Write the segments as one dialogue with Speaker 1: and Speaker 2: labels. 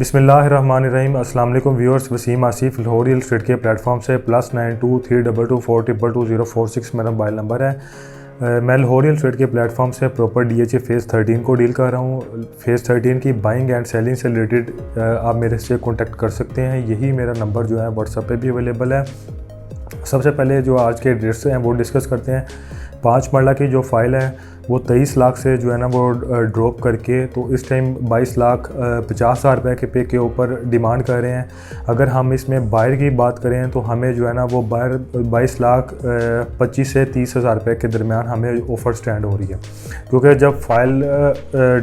Speaker 1: बिस्मिल्लाहिर्रहमानिर्रहीम। अस्सलाम वालेकुम viewers, Waseem Asif Lahore real estate के प्लेटफॉर्म से +923224224046 मेरा मोबाइल नंबर है। मैं लाहौर रियल एस्टेट के प्लेटफॉर्म से प्रॉपर DHA फ़ेज़ 13 को डील कर रहा हूँ। फ़ेज़ 13 की बाइंग एंड सेलिंग से रिलेटेड आप मेरे से कॉन्टैक्ट कर सकते हैं। यही मेरा नंबर जो है व्हाट्सएप पे भी अवेलेबल है। सबसे पहले जो आज के रेट्स हैं वो डिस्कस करते हैं। 5 मरला की जो फ़ाइल है वो 23 लाख से जो है ना वो ड्रॉप करके तो इस टाइम 22,50,000 रुपये के ऊपर डिमांड कर रहे हैं। अगर हम इसमें बायर की बात करें तो हमें जो है ना वो बायर 22,25,000 से 30,000 रुपये के दरमियान हमें ऑफ़र स्टैंड हो रही है, क्योंकि जब फ़ाइल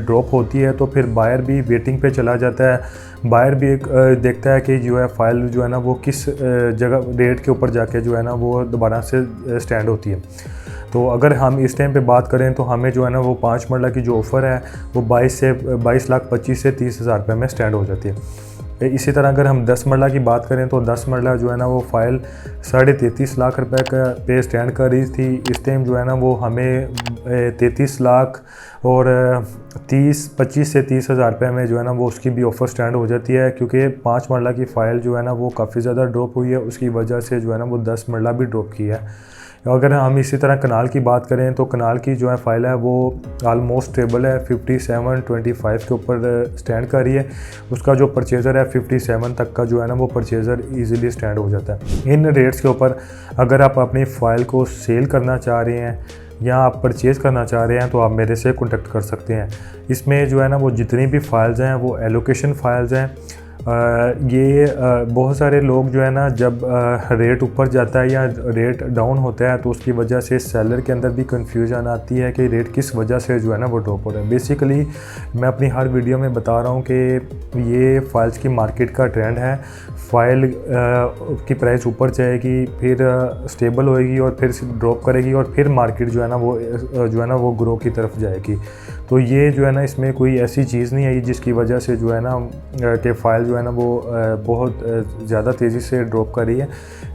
Speaker 1: ड्रॉप होती है तो फिर बायर भी वेटिंग पे चला जाता है। बायर भी देखता है कि जो है फ़ाइल जो है ना वो किस जगह रेट के ऊपर जाके जो है ना वो दोबारा से स्टैंड होती है। तो अगर हम इस टाइम पे बात करें तो हमें जो है ना वो 5 मरला की जो ऑफ़र है वो 22,25,000 से 30,000 रुपये में स्टैंड हो जाती है। इसी तरह अगर हम 10 मरला की बात करें तो 10 मरला जो है ना वो फ़ाइल 33.5 लाख रुपए का पे स्टैंड कर रही थी। इस टाइम जो है ना वो हमें 33 लाख और 25 से 30,000 रुपये में जो है ना वो उसकी भी ऑफ़र स्टैंड हो जाती है, क्योंकि 5 मरला की फ़ाइल जो है ना वो काफ़ी ज़्यादा ड्रॉप हुई है। उसकी वजह से जो है ना वो 10 मरला भी ड्रॉप की है। अगर हम इसी तरह कनाल की बात करें तो कनाल की जो है फ़ाइल है वो आलमोस्ट स्टेबल है, 57.25 के ऊपर स्टैंड कर रही है। उसका जो परचेज़र है 57 तक का जो है ना वो परचेज़र इजीली स्टैंड हो जाता है। इन रेट्स के ऊपर अगर आप अपनी फ़ाइल को सेल करना चाह रहे हैं या आप परचेज़ करना चाह रहे हैं तो आप मेरे से कॉन्टेक्ट कर सकते हैं। इसमें जो है ना वो जितनी भी फ़ाइल्स हैं वो एलोकेशन फ़ाइल्स हैं। बहुत सारे लोग जो है ना जब रेट ऊपर जाता है या रेट डाउन होता है तो उसकी वजह से सेलर के अंदर भी कंफ्यूजन आती है कि रेट किस वजह से जो है ना वो ड्रॉप हो रहा है। बेसिकली मैं अपनी हर वीडियो में बता रहा हूँ कि ये फ़ाइल्स की मार्केट का ट्रेंड है। फ़ाइल की प्राइस ऊपर जाएगी, फिर स्टेबल होएगी और फिर ड्रॉप करेगी और फिर मार्केट जो है ना वो ग्रो की तरफ जाएगी। तो ये जो है ना इसमें कोई ऐसी चीज़ नहीं आई जिसकी वजह से जो है ना कि फ़ाइल जो है ना वो बहुत ज़्यादा तेज़ी से ड्रॉप कर रही है।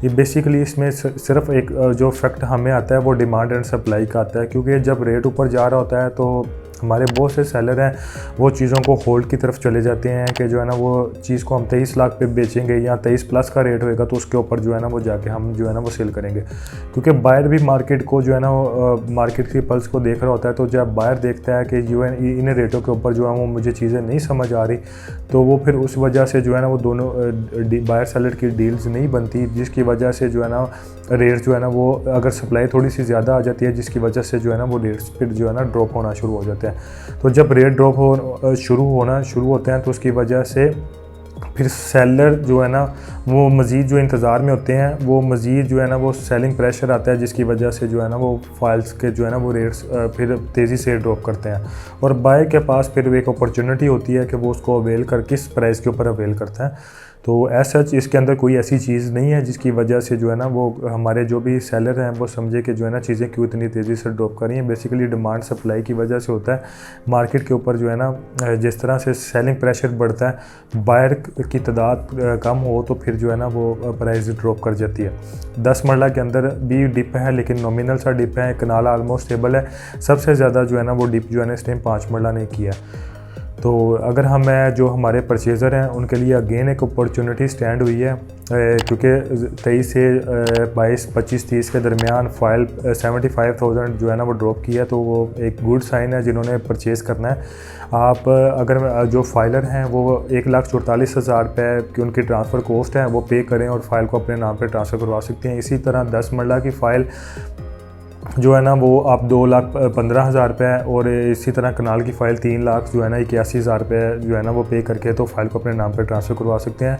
Speaker 1: ये बेसिकली इसमें सिर्फ एक जो फैक्ट हमें आता है वो डिमांड एंड सप्लाई का आता है, क्योंकि जब रेट ऊपर जा रहा होता है तो हमारे बहुत से सेलर हैं वो चीज़ों को होल्ड की तरफ चले जाते हैं कि जो है ना वो चीज़ को हम 23 लाख पे बेचेंगे या 23 प्लस का रेट होएगा तो उसके ऊपर जो है ना वो जाके हम जो है ना वो सेल करेंगे, क्योंकि बायर भी मार्केट को जो है ना मार्केट की पल्स को देख रहा होता है। तो जब बायर देखता है कि जो है इन रेटों के ऊपर जो है वो मुझे चीज़ें नहीं समझ आ रही तो वो फिर उस वजह से जो है ना वो दोनों बायर सेलर की डील्स नहीं बनती, जिसकी वजह से जो है ना रेट जो है ना वो अगर सप्लाई थोड़ी सी ज़्यादा आ जाती है जिसकी वजह से जो है ना वो रेट्स फिर जो है ना ड्रॉप होना शुरू हो जाते हैं। तो जब रेट ड्रॉप शुरू होते हैं तो उसकी वजह से फिर सेलर जो है ना वो मज़ीद जो इंतज़ार में होते हैं वो मज़ीद जो है ना वो सेलिंग प्रेशर आता है, जिसकी वजह से जो है ना वो फाइल्स के जो है ना वो रेट्स फिर तेज़ी से ड्रॉप करते हैं और बायर के पास फिर एक अपॉर्चुनिटी होती है कि वो उसको अवेल कर किस प्राइस के ऊपर अवेल करता है। तो एज सच इसके अंदर कोई ऐसी चीज़ नहीं है जिसकी वजह से जो है ना वो हमारे जो भी सेलर हैं वो समझे कि जो है ना चीज़ें क्यों इतनी तेज़ी से ड्रॉप कर रही हैं। बेसिकली डिमांड सप्लाई की वजह से होता है। मार्केट के ऊपर जो है ना जिस तरह से सेलिंग प्रेशर बढ़ता है, बायर की तादाद कम हो तो फिर जो है ना वो प्राइस ड्रॉप कर जाती है। 10 मरला के अंदर भी डिप है, लेकिन नॉमिनल सा डिप है। कनाल आलमोस्ट स्टेबल है। सबसे ज़्यादा जो है ना वो डिप जो है ना इस टाइम 5 मरला ने किया। तो अगर हम जो हमारे परचेज़र हैं उनके लिए अगेन एक अपॉर्चुनिटी स्टैंड हुई है, क्योंकि 23 से 22, 25, 30 के दरमियान फ़ाइल 75,000 जो है ना वो ड्रॉप की है। तो वो एक गुड साइन है जिन्होंने परचेज़ करना है। आप अगर जो फाइलर हैं वो 1,44,000 रुपये की उनकी ट्रांसफ़र कॉस्ट है वो पे करें और फ़ाइल को अपने नाम पर ट्रांसफ़र करवा सकते हैं। इसी तरह 10 मरला की फ़ाइल जो है ना वो आप 2,15,000 रुपये और इसी तरह कनाल की फ़ाइल 3 लाख जो है ना 81,000 रुपये जो है ना वो पे करके तो फ़ाइल को अपने नाम पे ट्रांसफ़र करवा सकते हैं।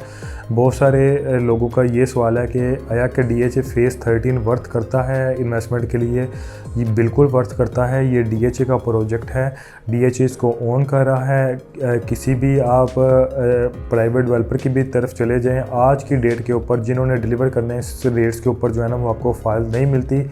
Speaker 1: बहुत सारे लोगों का ये सवाल है कि आया कि DHA फ़ेज़ 13 वर्थ करता है इन्वेस्टमेंट के लिए। ये बिल्कुल वर्थ करता है। ये DHA का प्रोजेक्ट है, DHA इसको ओन कर रहा है। किसी भी आप प्राइवेट डेवलपर की भी तरफ चले जाएँ, आज की डेट के ऊपर जिन्होंने डिलीवर करने इस रेट्स के ऊपर जो है ना वो आपको फ़ाइल नहीं मिलती।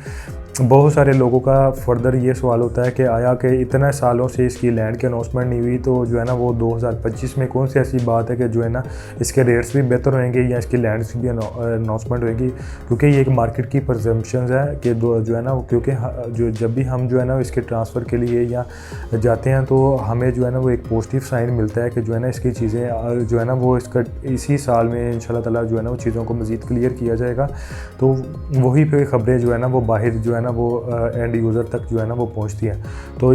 Speaker 1: बहुत सारे लोगों का फर्दर ये सवाल होता है कि आया कि इतने सालों से इसकी लैंड की अनाउंसमेंट नहीं हुई, तो जो है ना वो 2025 में कौन सी ऐसी बात है कि जो है ना इसके रेट्स भी बेहतर होंगे या इसकी लैंड की भी अनाउंसमेंट होगी। क्योंकि ये एक मार्केट की परसेप्शंस है कि जो है ना क्योंकि जो जब भी हम जो है ना इसके ट्रांसफ़र के लिए या जाते हैं तो हमें जो है ना वो एक पॉजिटिव साइन मिलता है कि जो है ना इसकी चीज़ें जो है ना वो इसका इसी साल में इंशाल्लाह ताला जो है ना वो चीज़ों को मज़ीद क्लियर किया जाएगा। तो वही पे खबरें जो है ना वो बाहर जो है ना वो एंड यूज़र तक जो है ना वो पहुंचती है। तो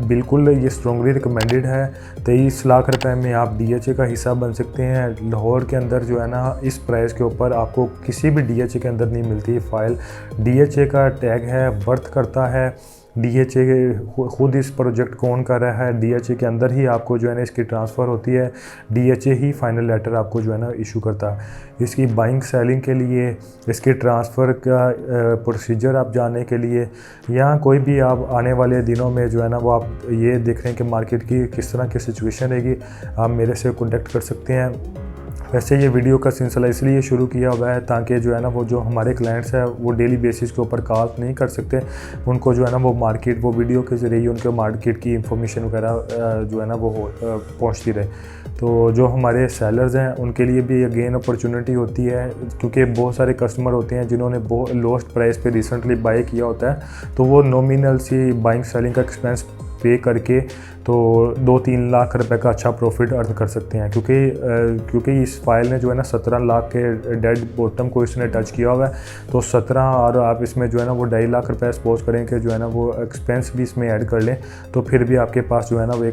Speaker 1: बिल्कुल ये स्ट्रॉन्गली रिकमेंडेड है। 23 लाख रुपए में आप DHA का हिस्सा बन सकते हैं। लाहौर के अंदर जो है ना इस प्राइस के ऊपर आपको किसी भी DHA के अंदर नहीं मिलती फाइल। DHA का टैग है, वर्थ करता है। DHA खुद इस प्रोजेक्ट को ऑन कर रहा है। DHA के अंदर ही आपको जो है ना इसकी ट्रांसफ़र होती है। DHA ही फाइनल लेटर आपको जो है ना इशू करता है। इसकी बाइंग सेलिंग के लिए, इसके ट्रांसफ़र का प्रोसीजर आप जानने के लिए, या कोई भी आप आने वाले दिनों में जो है ना वो आप ये देख रहे हैं कि मार्केट की किस तरह की सिचुएशन रहेगी, आप मेरे से कॉन्टेक्ट कर सकते हैं। वैसे ये वीडियो का सिलसिला इसलिए शुरू किया हुआ है ताकि जो है ना वो जो हमारे क्लाइंट्स हैं वो डेली बेसिस के ऊपर कॉल नहीं कर सकते, उनको जो है ना वो मार्केट वो वीडियो के ज़रिए उनके मार्केट की इंफॉर्मेशन वगैरह जो है ना वो पहुंचती रहे। तो जो हमारे सेलर्स हैं उनके लिए भी अगेन अपॉर्चुनिटी होती है, क्योंकि बहुत सारे कस्टमर होते हैं जिन्होंने बहुत लोएस्ट प्राइस पे रिसेंटली बाय किया होता है, तो वो नॉमिनल सी बाइंग सेलिंग का एक्सपेंस पे करके तो 2-3 लाख रुपए का अच्छा प्रॉफिट अर्न कर सकते हैं। क्योंकि इस फाइल ने जो है ना 17 लाख के डेड बॉटम को इसने टच किया हुआ है, तो 17 और आप इसमें जो है ना वो 2.5 लाख रुपए सपोज करें कि जो है ना वो एक्सपेंस भी इसमें ऐड कर लें, तो फिर भी आपके पास जो है ना वो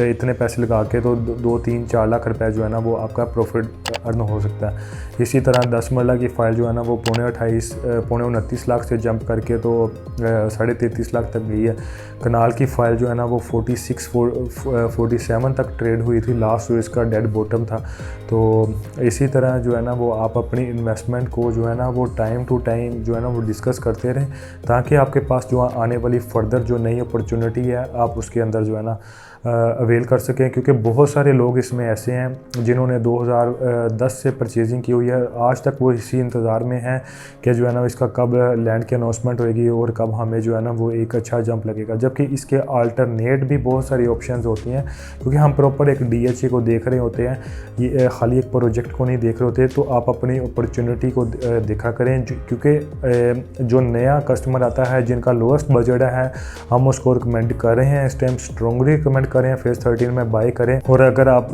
Speaker 1: इतने पैसे लगा के तो 2-3-4 लाख रुपए जो है ना वो आपका प्रॉफिट अर्न हो सकता है। इसी तरह 10 मरला की फ़ाइल जो है ना वो पौने 29 लाख से जंप करके तो 33.5 लाख तक गई है। कनाल की फ़ाइल जो है ना वो 47 तक ट्रेड हुई थी, लास्ट जो इसका डेड बॉटम था। तो इसी तरह जो है ना वो आप अपनी इन्वेस्टमेंट को जो है ना वो टाइम टू टाइम जो है ना वो डिस्कस करते रहें, ताकि आपके पास जो आने वाली फर्दर जो नई अपॉर्चुनिटी है आप उसके अंदर जो है ना अवेल कर सकें। क्योंकि बहुत सारे लोग इसमें ऐसे हैं जिन्होंने 2010 से परचेजिंग की हुई है, आज तक वो इसी इंतज़ार में हैं कि जो है ना इसका कब लैंड की अनाउंसमेंट होएगी और कब हमें जो है ना वो एक अच्छा जंप लगेगा। जबकि इसके अल्टरनेट भी बहुत सारी ऑप्शंस होती हैं, क्योंकि हम प्रॉपर एक DHA को देख रहे होते हैं, ये खाली एक प्रोजेक्ट को नहीं देख रहे होते। तो आप अपनी अपॉर्चुनिटी को देखा करें, क्योंकि जो नया कस्टमर आता है जिनका लोएस्ट बजट है हम उसको रिकमेंड कर रहे हैं, इस टाइम स्ट्रॉन्गली रिकमेंड करें फेज़ 13 में बाय करें। और अगर आप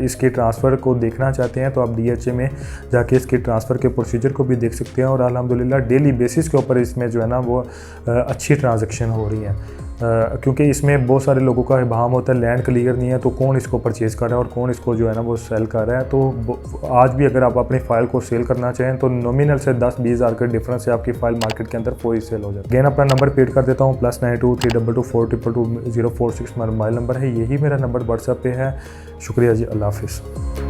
Speaker 1: इसके ट्रांसफ़र को देखना चाहते हैं तो आप DHA में जाके इसके ट्रांसफ़र के प्रोसीजर को भी देख सकते हैं। और अल्हम्दुलिल्लाह डेली बेसिस के ऊपर इसमें जो है ना वो अच्छी ट्रांजैक्शन हो रही हैं। क्योंकि इसमें बहुत सारे लोगों का इबाम होता है, लैंड क्लियर नहीं है तो कौन इसको परचेज़ कर रहा है और कौन इसको जो है ना वो सेल कर रहा है। तो आज भी अगर आप अपनी फ़ाइल को सेल करना चाहें तो नॉमिनल से 10-20 हज़ार के डिफरेंस से आपकी फ़ाइल मार्केट के अंदर पूरी सेल हो जाए। अगेन अपना नंबर रिपीट कर देता हूँ, +92 322 422 046 मेरा मोबाइल नंबर है, यही मेरा नंबर व्हाट्सएप पे है। शुक्रिया जी, अल्लाह हाफ़िज़।